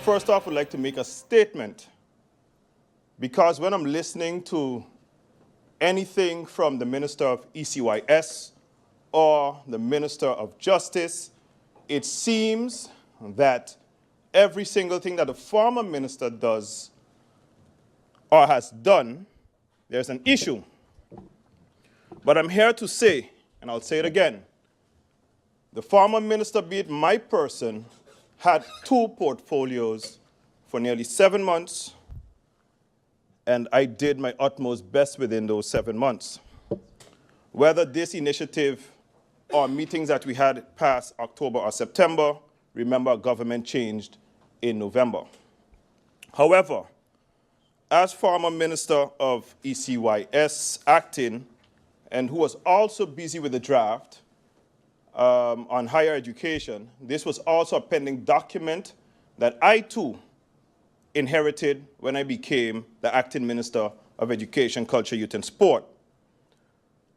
first off would like to make a statement, because when I'm listening to anything from the Minister of ECYS or the Minister of Justice, it seems that every single thing that the former minister does or has done, there's an issue. But I'm here to say, and I'll say it again, the former minister, be it my person, had 2 portfolios for nearly 7 months, and I did my utmost best within those 7 months. Whether this initiative or meetings that we had past October or September, remember, government changed in November. However, as former Minister of ECYS acting, and who was also busy with the draft on higher education, this was also a pending document that I too inherited when I became the acting Minister of Education, Culture, Youth and Sport.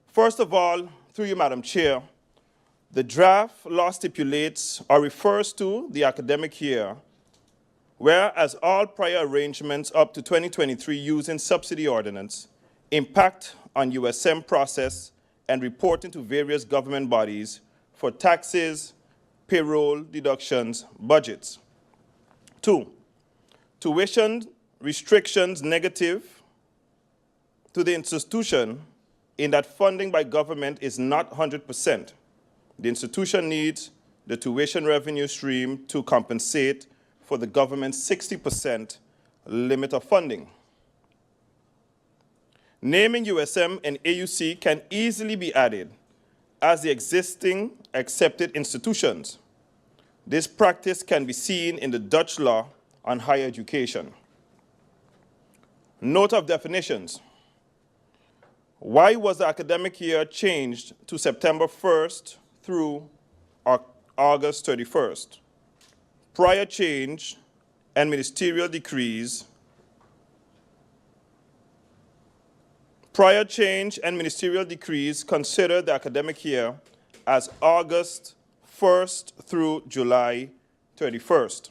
First of all, through you, Madam Chair, the draft law stipulates or refers to the academic year, whereas all prior arrangements up to 2023 using subsidy ordinance impact on USM process and reporting to various government bodies for taxes, payroll deductions, budgets. 2, tuition restrictions negative to the institution in that funding by government is not 100%. The institution needs the tuition revenue stream to compensate for the government's 60% limit of funding. Naming USM and AUC can easily be added as the existing accepted institutions. This practice can be seen in the Dutch law on higher education. Note of definitions. Why was the academic year changed to September 1st through August 31st? Prior change and ministerial decrees consider the academic year as August 1st through July 31st.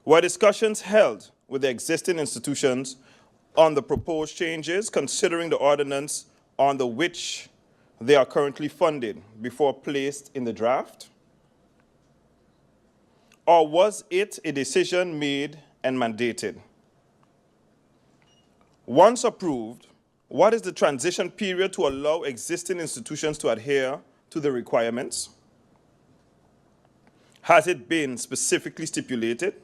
Were discussions held with the existing institutions on the proposed changes, considering the ordinance on which they are currently funded before placed in the draft? Or was it a decision made and mandated? Once approved, what is the transition period to allow existing institutions to adhere to the requirements? Has it been specifically stipulated?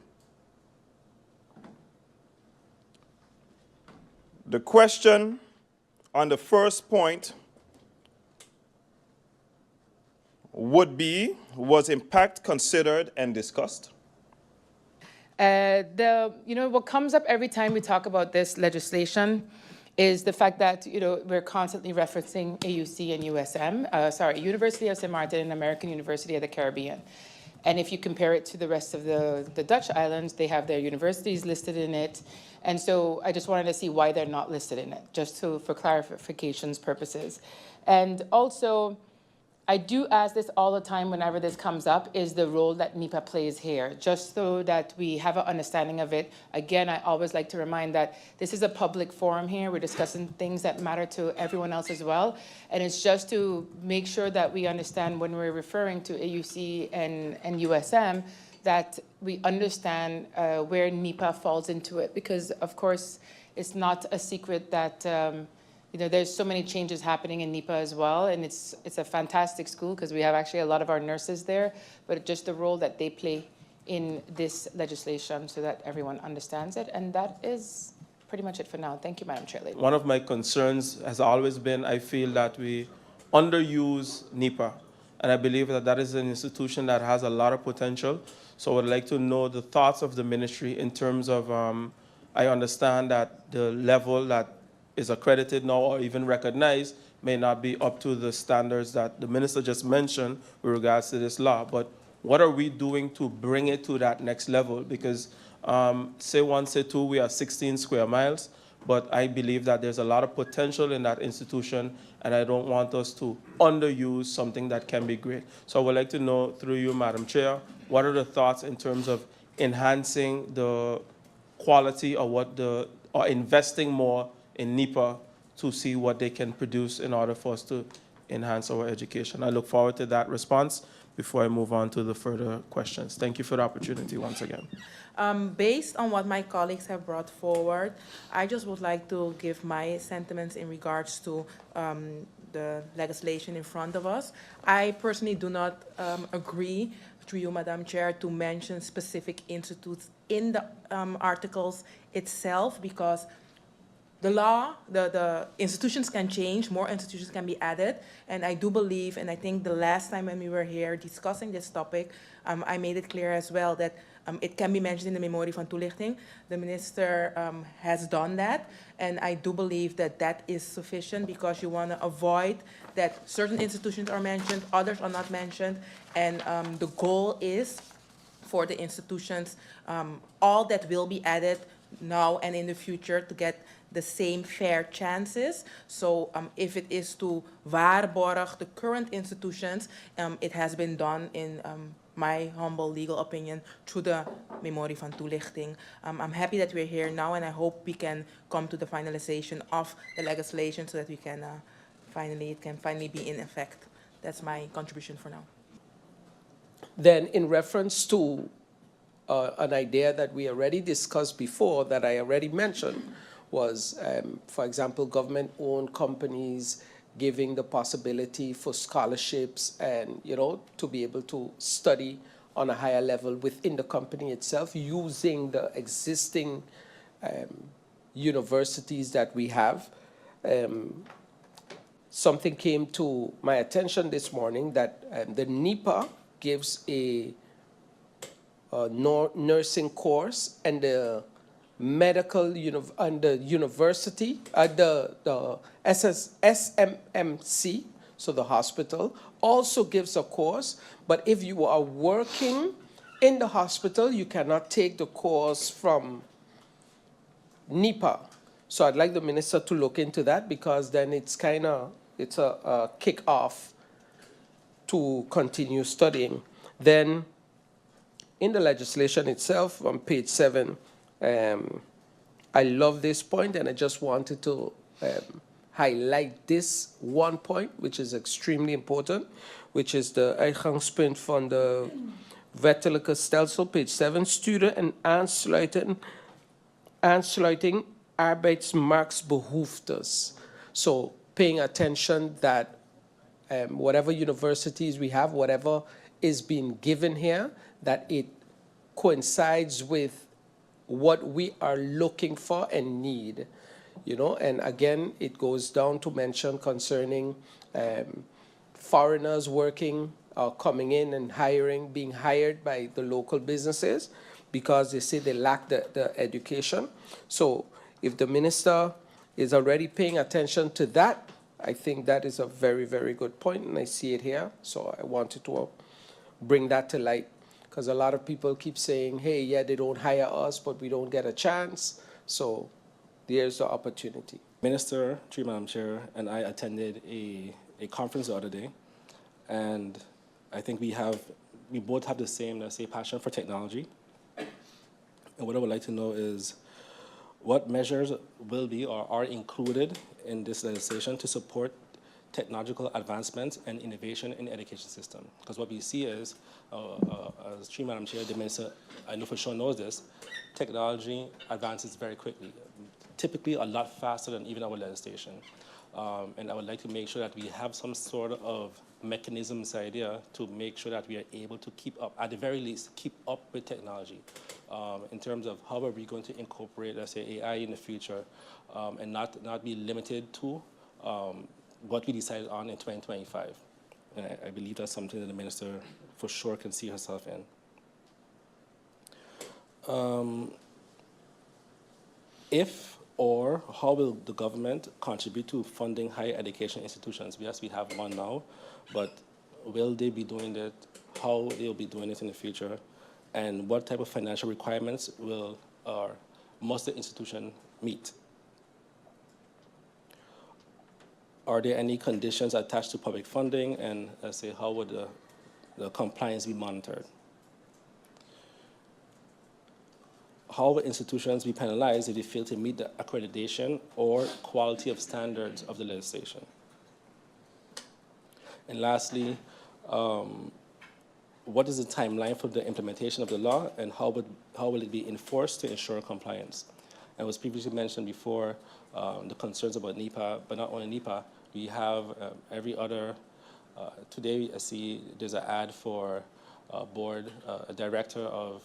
The question on the first point would be, was impact considered and discussed? What comes up every time we talk about this legislation is the fact that, we're constantly referencing AUC and USM, University of St. Martin and American University of the Caribbean. And if you compare it to the rest of the Dutch islands, they have their universities listed in it. And so I just wanted to see why they're not listed in it, just for clarification's purposes. And also, I do ask this all the time whenever this comes up, is the role that NEPA plays here, just so that we have an understanding of it. Again, I always like to remind that this is a public forum here. We're discussing things that matter to everyone else as well. And it's just to make sure that we understand when we're referring to AUC and USM, that we understand where NEPA falls into it. Because, of course, it's not a secret that there's so many changes happening in NEPA as well, and it's a fantastic school because we have actually a lot of our nurses there, but just the role that they play in this legislation so that everyone understands it. And that is pretty much it for now. Thank you, Madam Chair. One of my concerns has always been, I feel that we underuse NEPA, and I believe that that is an institution that has a lot of potential. So I would like to know the thoughts of the ministry in terms of, I understand that the level that is accredited now or even recognized may not be up to the standards that the minister just mentioned with regards to this law. But what are we doing to bring it to that next level? Because say 1, say 2, we are 16 square miles, but I believe that there's a lot of potential in that institution, and I don't want us to underuse something that can be great. So I would like to know, through you, Madam Chair, what are the thoughts in terms of enhancing the quality or investing more in NEPA to see what they can produce in order for us to enhance our education. I look forward to that response before I move on to the further questions. Thank you for the opportunity once again. Based on what my colleagues have brought forward, I just would like to give my sentiments in regards to the legislation in front of us. I personally do not agree, through you, Madam Chair, to mention specific institutes in the articles itself, because the law, the institutions can change, more institutions can be added, and I do believe, and I think the last time when we were here discussing this topic, I made it clear as well that it can be mentioned in the Memorie van Toelichting. The minister has done that, and I do believe that that is sufficient, because you want to avoid that certain institutions are mentioned, others are not mentioned, and the goal is for the institutions, all that will be added now and in the future, to get the same fair chances. So if it is to waarborg the current institutions, it has been done in my humble legal opinion through the Memorie van Toelichting. I'm happy that we're here now, and I hope we can come to the finalization of the legislation so that we can it can finally be in effect. That's my contribution for now. Then in reference to an idea that we already discussed before, that I already mentioned, was, for example, government-owned companies giving the possibility for scholarships and, to be able to study on a higher level within the company itself, using the existing universities that we have. Something came to my attention this morning that the NEPA gives a nursing course, and the medical and the university, the SMMC, so the hospital, also gives a course. But if you are working in the hospital, you cannot take the course from NEPA. So I'd like the minister to look into that, because then it's a kick-off to continue studying. Then in the legislation itself, on page 7, I love this point, and I just wanted to highlight this one point, which is extremely important, which is the uitgangspunt van de wettelijke stelsel, page 7, sturen en aansluiting arbeidsmarktbehoeftes. So paying attention that whatever universities we have, whatever is being given here, that it coincides with what we are looking for and need, and again, it goes down to mention concerning foreigners working, coming in and being hired by the local businesses, because they say they lack the education. So if the minister is already paying attention to that, I think that is a very, very good point, and I see it here. So I wanted to bring that to light, because a lot of people keep saying, hey, yeah, they don't hire us, but we don't get a chance. So there's the opportunity. Minister, Madam Chair, and I attended a conference the other day, and I think we both have the same, let's say, passion for technology. And what I would like to know is what measures will be or are included in this legislation to support technological advancements and innovation in the education system. Because what we see is, as Madam Chair, the Minister, I know for sure knows this, technology advances very quickly, typically a lot faster than even our legislation. And I would like to make sure that we have some sort of mechanisms idea to make sure that we are able to keep up, at the very least, keep up with technology in terms of how are we going to incorporate, let's say, AI in the future, and not be limited to what we decided on in 2025. And I believe that's something that the minister for sure can see herself in. If or how will the government contribute to funding higher education institutions? Yes, we have one now, but will they be doing it? How they'll be doing it in the future? And what type of financial requirements will or must the institution meet? Are there any conditions attached to public funding, and let's say how would the compliance be monitored? However, institutions be penalized if they fail to meet the accreditation or quality of standards of the legislation. And lastly, what is the timeline for the implementation of the law, and how will it be enforced to ensure compliance? And was previously mentioned before, the concerns about NEPA, but not only NEPA, we have every other, today I see there's an ad for a board, a director of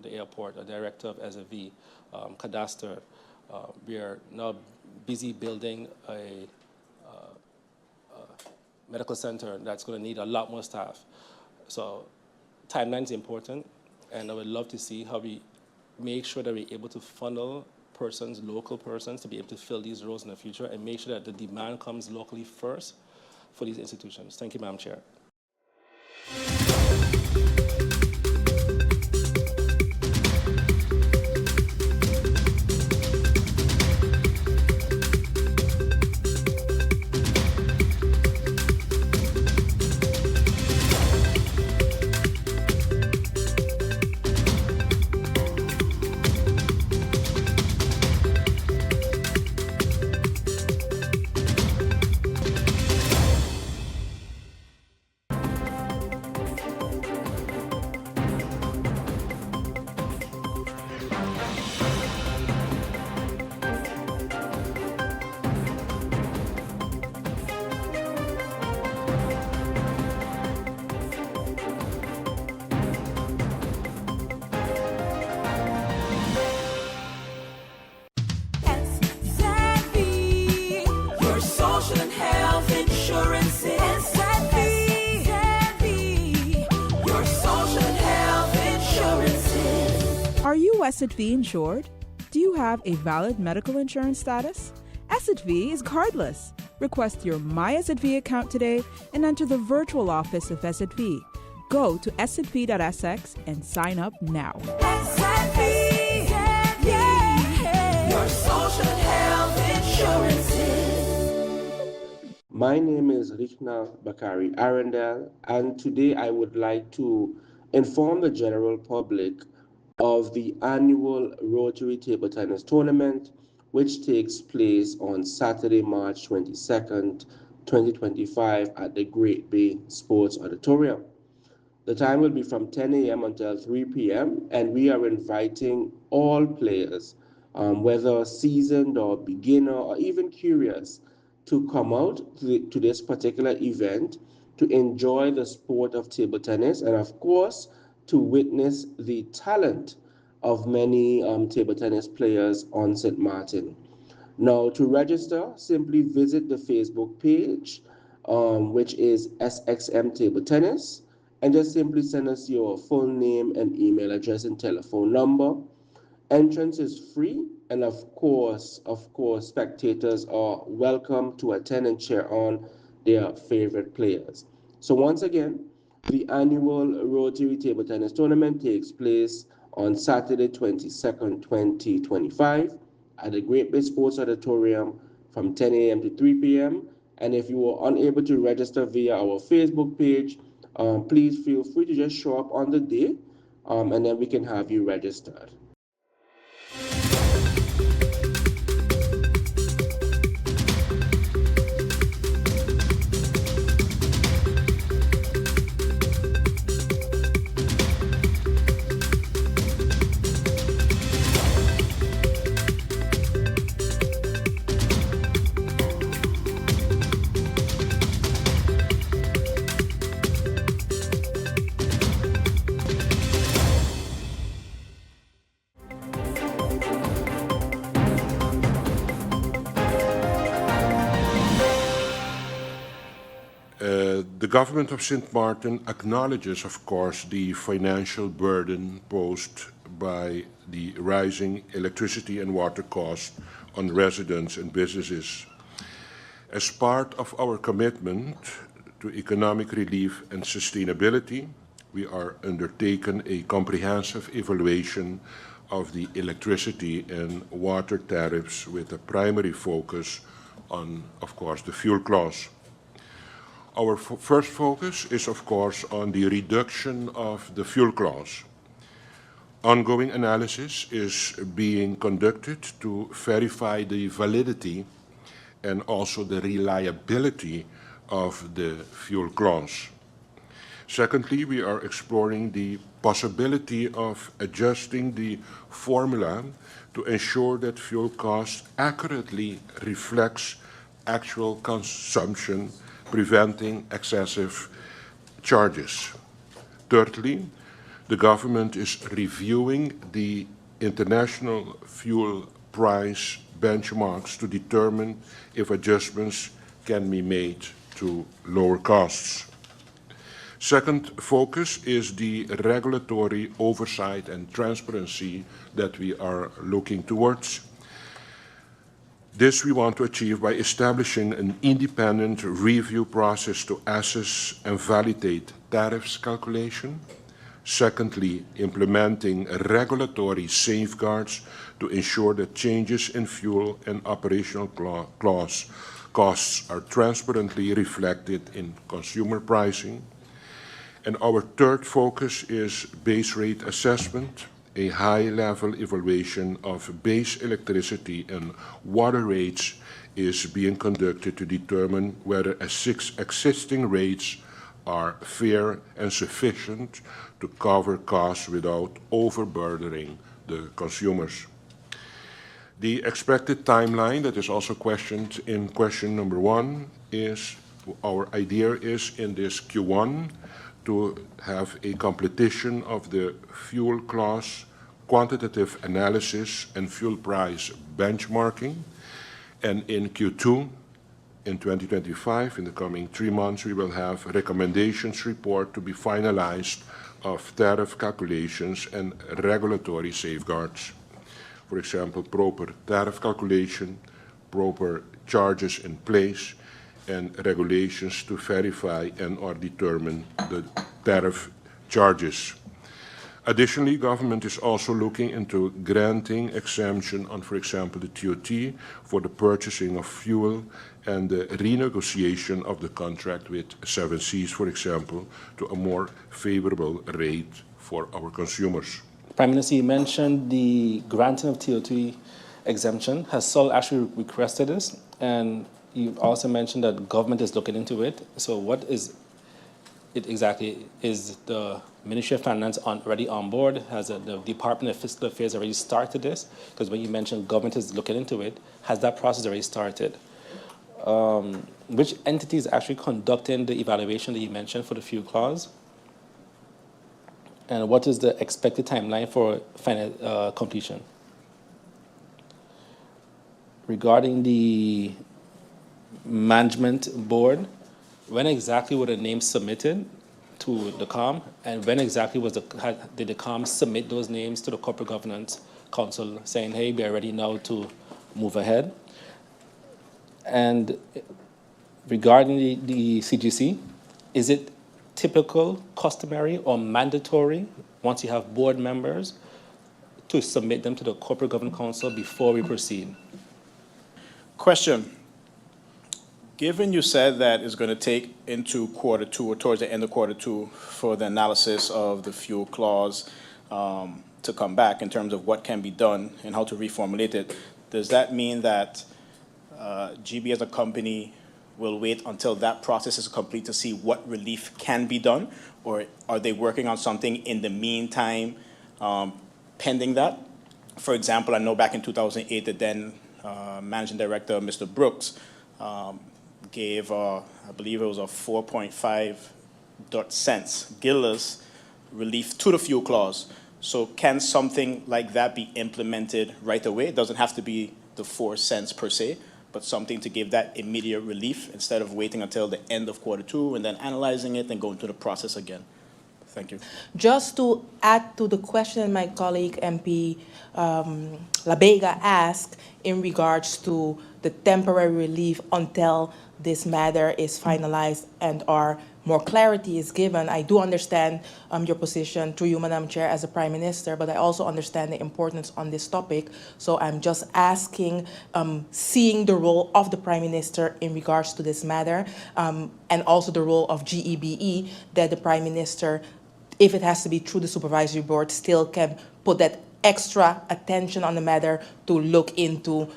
the airport, a director of SFV, cadastre. We are now busy building a medical center that's going to need a lot more staff. So timeline is important, and I would love to see how we make sure that we're able to funnel persons, local persons, to be able to fill these roles in the future, and make sure that the demand comes locally first for these institutions. Thank you, Madam Chair. Are you SXM insured? Do you have a valid medical insurance status? SXM is cardless. Request your My SXM account today and enter the virtual office of SXM. Go to sxv.sx and sign up now. SXM, yeah, your social health insurances. My name is Rishna Bakari Arundel, and today I would like to inform the general public of the annual Rotary Table Tennis Tournament, which takes place on Saturday, March 22nd, 2025 at the Great Bay Sports Auditorium. The time will be from 10 a.m. until 3 p.m., and we are inviting all players, whether seasoned or beginner or even curious, to come out to this particular event to enjoy the sport of table tennis and, of course, to witness the talent of many table tennis players on St. Martin. Now, to register, simply visit the Facebook page, which is SXM Table Tennis, and just simply send us your full name and email address and telephone number. Entrance is free, and of course, spectators are welcome to attend and cheer on their favorite players. So once again, the annual Rotary Table Tennis Tournament takes place on Saturday, 22nd, 2025 at the Great Bay Sports Auditorium from 10 a.m. to 3 p.m. And if you are unable to register via our Facebook page, please feel free to just show up on the day, and then we can have you registered. The government of St. Martin acknowledges, of course, the financial burden posed by the rising electricity and water costs on residents and businesses. As part of our commitment to economic relief and sustainability, we are undertaking a comprehensive evaluation of the electricity and water tariffs with a primary focus on, of course, the fuel clause. Our first focus is, of course, on the reduction of the fuel clause. Ongoing analysis is being conducted to verify the validity and also the reliability of the fuel clause. Secondly, we are exploring the possibility of adjusting the formula to ensure that fuel cost accurately reflects actual consumption, preventing excessive charges. Thirdly, the government is reviewing the international fuel price benchmarks to determine if adjustments can be made to lower costs. Second focus is the regulatory oversight and transparency that we are looking towards. This we want to achieve by establishing an independent review process to assess and validate tariffs calculation. Secondly, implementing regulatory safeguards to ensure that changes in fuel and operational costs are transparently reflected in consumer pricing. And our third focus is base rate assessment. A high-level evaluation of base electricity and water rates is being conducted to determine whether existing rates are fair and sufficient to cover costs without overburdening the consumers. The expected timeline that is also questioned in question number 1 is, our idea is in this Q1 to have a completion of the fuel clause quantitative analysis and fuel price benchmarking. And in Q2, in 2025, in the coming 3 months, we will have a recommendations report to be finalized of tariff calculations and regulatory safeguards. For example, proper tariff calculation, proper charges in place, and regulations to verify and or determine the tariff charges. Additionally, government is also looking into granting exemption on, for example, the TOT for the purchasing of fuel and the renegotiation of the contract with 7Cs, for example, to a more favorable rate for our consumers. Prime Minister, you mentioned the granting of TOT exemption. Has Sol actually requested this? And you've also mentioned that government is looking into it. So what is it exactly? Is the Ministry of Finance already on board? Has the Department of Fiscal Affairs already started this? Because when you mentioned government is looking into it, has that process already started? Which entity is actually conducting the evaluation that you mentioned for the fuel clause? And what is the expected timeline for final completion? Regarding the management board, when exactly were the names submitted to the COM, and when exactly did the COM submit those names to the Corporate Governance Council saying, hey, we are ready now to move ahead? And regarding the CGC, is it typical, customary, or mandatory, once you have board members, to submit them to the Corporate Governance Council before we proceed? Question. Given you said that it's going to take into Q2 or towards the end of Q2 for the analysis of the fuel clause to come back in terms of what can be done and how to reformulate it, does that mean that GB as a company will wait until that process is complete to see what relief can be done? Or are they working on something in the meantime pending that? For example, I know back in 2008, the then Managing Director, Mr. Brooks, gave, I believe it was a 4.5 cents GILAS relief to the fuel clause. So can something like that be implemented right away? It doesn't have to be the 4 cents per se, but something to give that immediate relief instead of waiting until the end of Q2 and then analyzing it and going through the process again. Thank you. Just to add to the question my colleague MP Labega asked in regards to the temporary relief until this matter is finalized and or more clarity is given. I do understand your position through you, Madam Chair, as a Prime Minister, but I also understand the importance on this topic. So I'm just asking, seeing the role of the Prime Minister in regards to this matter, and also the role of GEBE, that the Prime Minister if it has to be through the supervisory board, still can put that extra attention on the matter to look into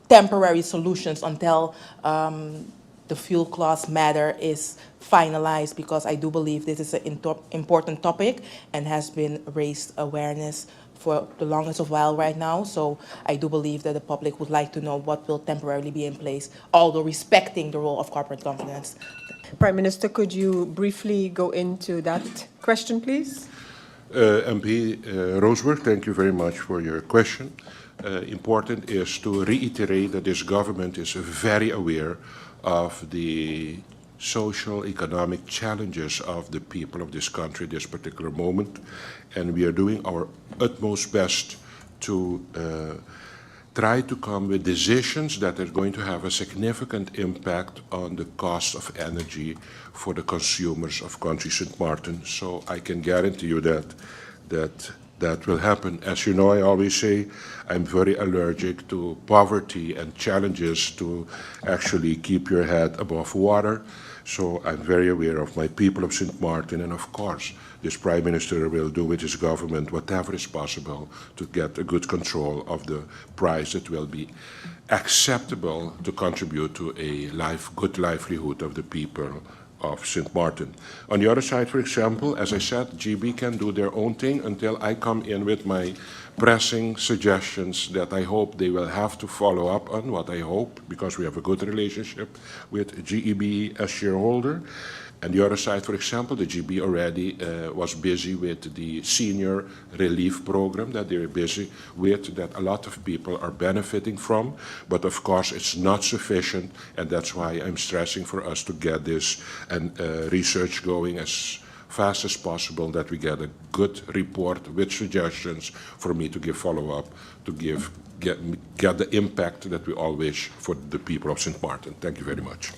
temporary solutions until the fuel clause matter is finalized, because I do believe this is an important topic and has been raised awareness for the longest of while right now. So I do believe that the public would like to know what will temporarily be in place, although respecting the role of corporate governance. Prime Minister, could you briefly go into that question, please? MP Roseberg, thank you very much for your question. Important is to reiterate that this government is very aware of the social, economic challenges of the people of this country at this particular moment, and we are doing our utmost best to try to come with decisions that are going to have a significant impact on the cost of energy for the consumers of country St. Martin. So I can guarantee you that will happen. As you know, I always say I'm very allergic to poverty and challenges to actually keep your head above water. So I'm very aware of my people of St. Martin, and of course, this Prime Minister will do with his government whatever is possible to get a good control of the price that will be acceptable to contribute to a good livelihood of the people of St. Martin. On the other side, for example, as I said, GB can do their own thing until I come in with my pressing suggestions that I hope they will have to follow up on, what I hope, because we have a good relationship with GEB as shareholder. And the other side, for example, the GB already was busy with the senior relief program that they're busy with, that a lot of people are benefiting from. But of course, it's not sufficient, and that's why I'm stressing for us to get this and research going as fast as possible, that we get a good report with suggestions for me to give follow-up, to get the impact that we all wish for the people of St. Martin. Thank you very much.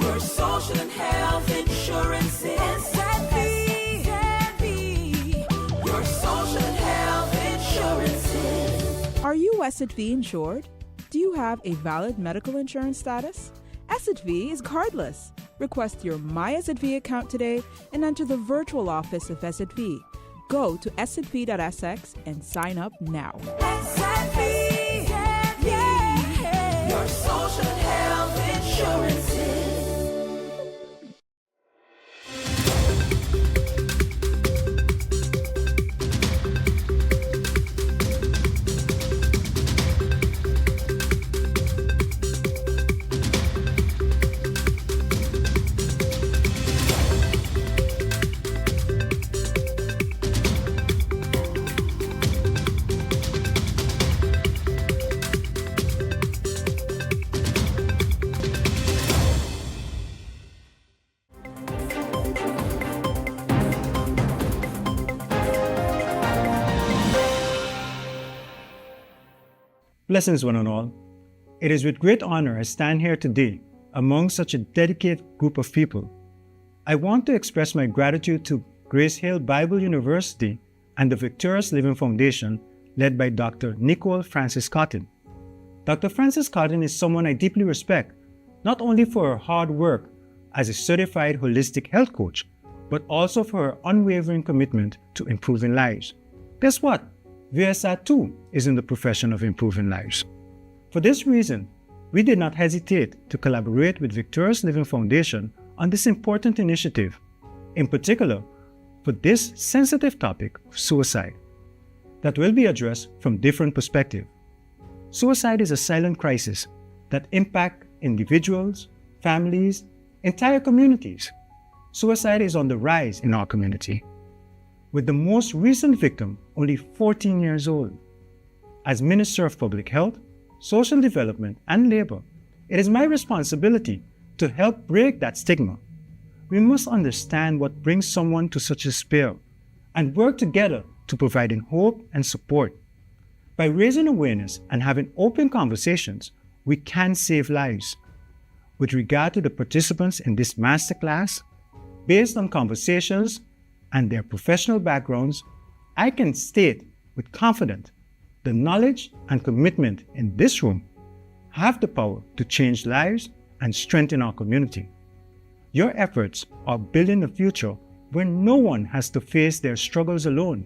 Your social and health insurance is your social and health insurance. Are you SXV insured? Do you have a valid medical insurance status? SXV is cardless. Request your My SXV account today and enter the virtual office of SXV. Go to sxv.sx and sign up now. Your social and health insurances. Blessings one and all. It is with great honor I stand here today among such a dedicated group of people. I want to express my gratitude to Grace Hill Bible University and the Victorious Living Foundation led by Dr. Nicole Francis Cotton. Dr. Francis Cotton is someone I deeply respect, not only for her hard work as a certified holistic health coach, but also for her unwavering commitment to improving lives. Guess what? VSR too is in the profession of improving lives. For this reason, we did not hesitate to collaborate with Victorious Living Foundation on this important initiative, in particular for this sensitive topic of suicide, that will be addressed from different perspectives. Suicide is a silent crisis that impacts individuals, families, entire communities. suicide is on the rise in our community, with the most recent victim only 14 years old. As Minister of Public Health, Social Development, and Labor, it is my responsibility to help break that stigma. We must understand what brings someone to such despair and work together to providing hope and support. By raising awareness and having open conversations, we can save lives. With regard to the participants in this masterclass, based on conversations and their professional backgrounds, I can state with confidence the knowledge and commitment in this room have the power to change lives and strengthen our community. Your efforts are building a future where no one has to face their struggles alone.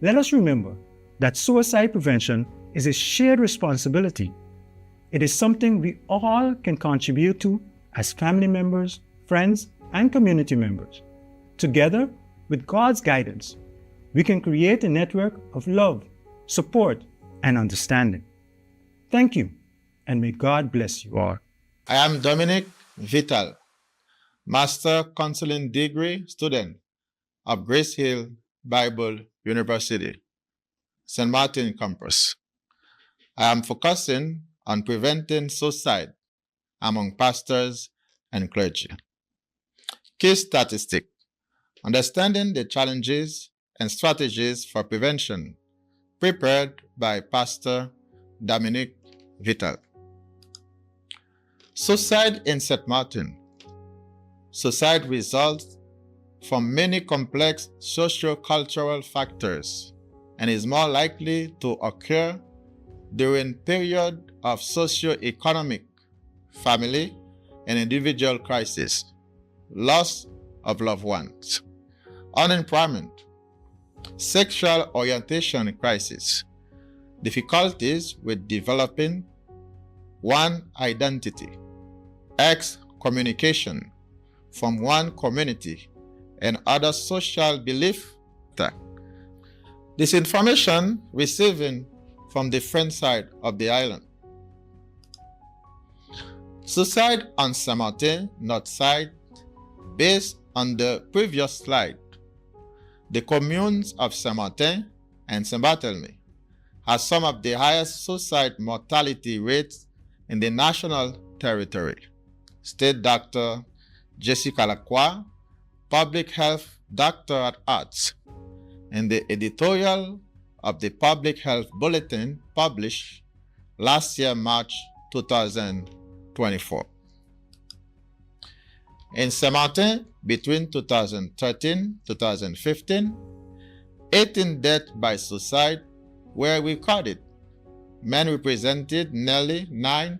Let us remember that suicide prevention is a shared responsibility. It is something we all can contribute to as family members, friends, and community members. Together, with God's guidance, we can create a network of love, support, and understanding. Thank you, and may God bless you all. I am Dominic Vital, Master Counseling Degree student of Grace Hill Bible University, St. Martin campus. I am focusing on preventing suicide among pastors and clergy. Key statistic: understanding the challenges and strategies for prevention, prepared by Pastor Dominic Vital. Suicide in St. Martin. Suicide results from many complex socio-cultural factors and is more likely to occur during periods of socio-economic, family, and individual crisis, loss of loved ones, unemployment, sexual orientation crisis, difficulties with developing one identity, excommunication from one community, and other social belief. Disinformation receiving from the French side of the island. Suicide on St. Martin North side. Based on the previous slide, the communes of St. Martin and St. Barthélemy have some of the highest suicide mortality rates in the national territory. State Dr. Jessica Lacroix, Public Health Doctor at Arts, in the editorial of the Public Health Bulletin published last year, March 2024. In St. Martin, between 2013-2015, 18 deaths by suicide were recorded. Men represented nearly 9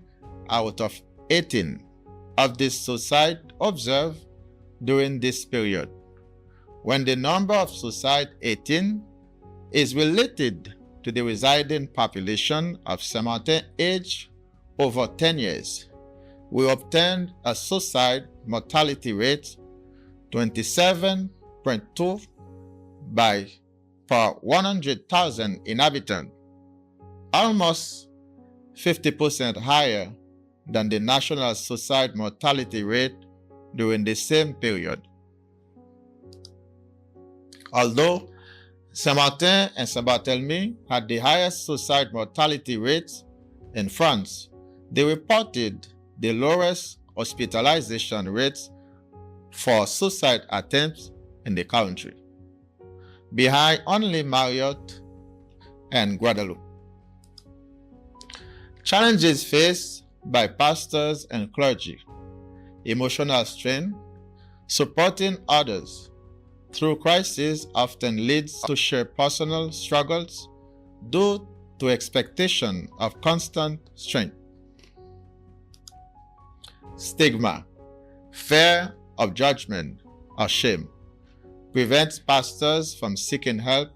out of 18 of this suicide observed during this period, when the number of suicide 18 is related to the residing population of St. Martin age over 10 years. We obtained a suicide mortality rate 27.2 per 100,000 inhabitants, almost 50% higher than the national suicide mortality rate during the same period. Although St. Martin and St. Barthélemy had the highest suicide mortality rates in France, they reported the lowest hospitalization rates for suicide attempts in the country, behind only Mayotte and Guadeloupe. Challenges faced by pastors and clergy: emotional strain. Supporting others through crisis often leads to share personal struggles due to expectation of constant strength. Stigma, fear of judgment or shame, prevents pastors from seeking help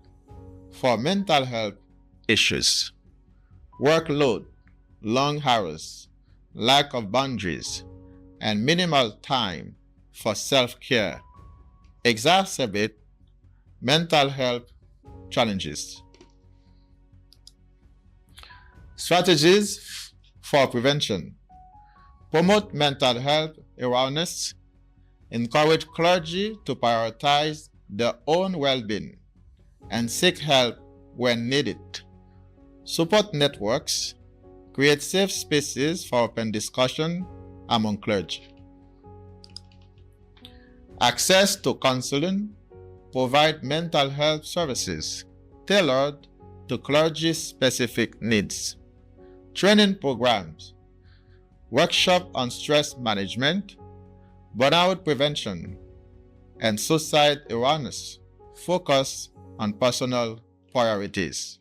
for mental health issues. Workload, long hours, lack of boundaries, and minimal time for self-care exacerbate mental health challenges. Strategies for prevention: promote mental health awareness encourage clergy to prioritize their own well-being and seek help when needed, support networks, create safe spaces for open discussion among clergy. Access to counseling, provide mental health services tailored to clergy-specific needs, training programs, workshop on stress management, burnout prevention, and suicide awareness focus on personal priorities.